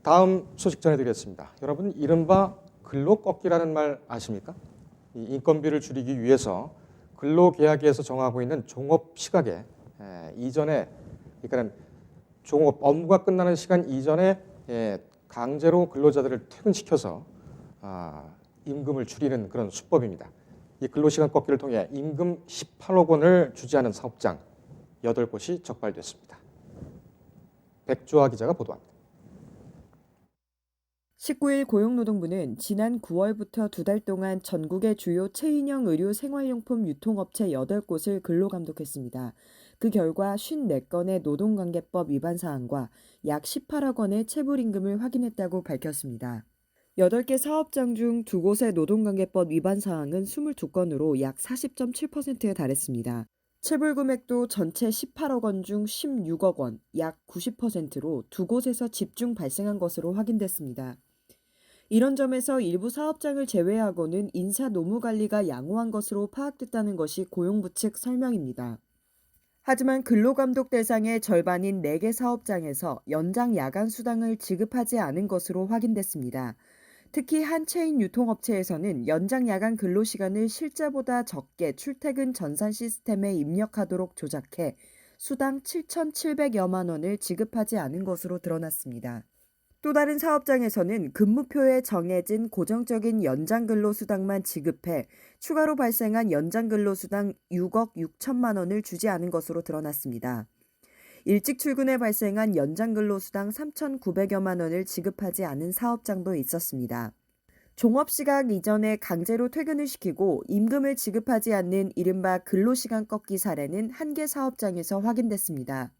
다음 소식 전해드리겠습니다. 여러분, 이른바 근로꺾기라는 말 아십니까? 이 인건비를 줄이기 위해서 근로계약에서 정하고 있는 종업 시각에 이전에, 그러니까 종업 업무가 끝나는 시간 이전에 강제로 근로자들을 퇴근시켜서 임금을 줄이는 그런 수법입니다. 이 근로시간 꺾기를 통해 임금 18억 원을 주지하는 사업장 8곳이 적발됐습니다. 백조아 기자가 보도합니다. 19일 고용노동부는 지난 9월부터 2달 동안 전국의 주요 체인형 의류 생활용품 유통업체 8곳을 근로감독했습니다. 그 결과 54건의 노동관계법 위반 사항과 약 18억 원의 체불임금을 확인했다고 밝혔습니다. 8개 사업장 중 2곳의 노동관계법 위반 사항은 22건으로 약 40.7%에 달했습니다. 체불 금액도 전체 18억 원 중 16억 원, 약 90%로 2곳에서 집중 발생한 것으로 확인됐습니다. 이런 점에서 일부 사업장을 제외하고는 인사 노무 관리가 양호한 것으로 파악됐다는 것이 고용부 측 설명입니다. 하지만 근로감독 대상의 절반인 4개 사업장에서 연장 야간 수당을 지급하지 않은 것으로 확인됐습니다. 특히 한 체인 유통업체에서는 연장 야간 근로시간을 실제보다 적게 출퇴근 전산 시스템에 입력하도록 조작해 수당 7,700여만 원을 지급하지 않은 것으로 드러났습니다. 또 다른 사업장에서는 근무표에 정해진 고정적인 연장근로수당만 지급해 추가로 발생한 연장근로수당 6억 6천만 원을 주지 않은 것으로 드러났습니다. 일찍 출근에 발생한 연장근로수당 3,900여만 원을 지급하지 않은 사업장도 있었습니다. 종업시각 이전에 강제로 퇴근을 시키고 임금을 지급하지 않는 이른바 근로시간 꺾기 사례는 1개 사업장에서 확인됐습니다.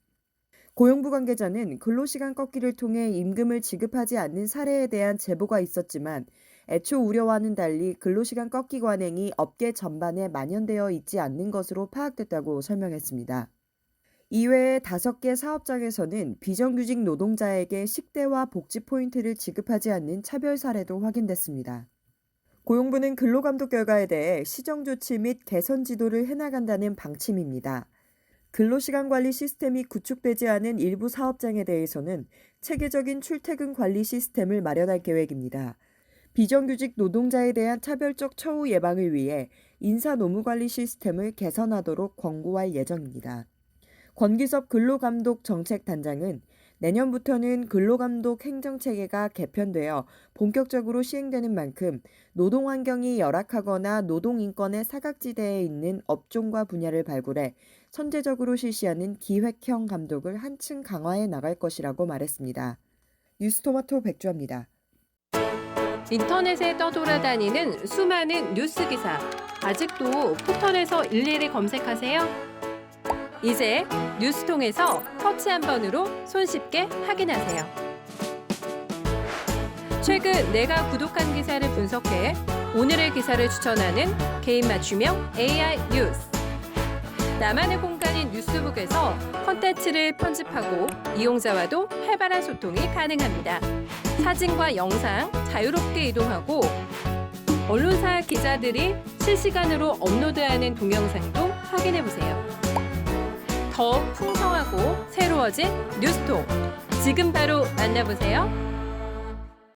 고용부 관계자는 근로시간 꺾기를 통해 임금을 지급하지 않는 사례에 대한 제보가 있었지만 애초 우려와는 달리 근로시간 꺾기 관행이 업계 전반에 만연되어 있지 않는 것으로 파악됐다고 설명했습니다. 이외에 5개 사업장에서는 비정규직 노동자에게 식대와 복지 포인트를 지급하지 않는 차별 사례도 확인됐습니다. 고용부는 근로감독 결과에 대해 시정조치 및 개선 지도를 해나간다는 방침입니다. 근로시간 관리 시스템이 구축되지 않은 일부 사업장에 대해서는 체계적인 출퇴근 관리 시스템을 마련할 계획입니다. 비정규직 노동자에 대한 차별적 처우 예방을 위해 인사 노무 관리 시스템을 개선하도록 권고할 예정입니다. 권기섭 근로감독 정책단장은 내년부터는 근로감독 행정체계가 개편되어 본격적으로 시행되는 만큼 노동환경이 열악하거나 노동인권의 사각지대에 있는 업종과 분야를 발굴해 선제적으로 실시하는 기획형 감독을 한층 강화해 나갈 것이라고 말했습니다. 뉴스토마토 백주아입니다. 인터넷에 떠돌아다니는 수많은 뉴스 기사. 아직도 포털에서 일일이 검색하세요? 이제 뉴스통에서 터치 한 번으로 손쉽게 확인하세요. 최근 내가 구독한 기사를 분석해 오늘의 기사를 추천하는 개인 맞춤형 AI 뉴스. 나만의 공간인 뉴스북에서 콘텐츠를 편집하고 이용자와도 활발한 소통이 가능합니다. 사진과 영상 자유롭게 이동하고 언론사 기자들이 실시간으로 업로드하는 동영상도 확인해보세요. 더욱 풍성하고 새로워진 뉴스통. 지금 바로 만나보세요.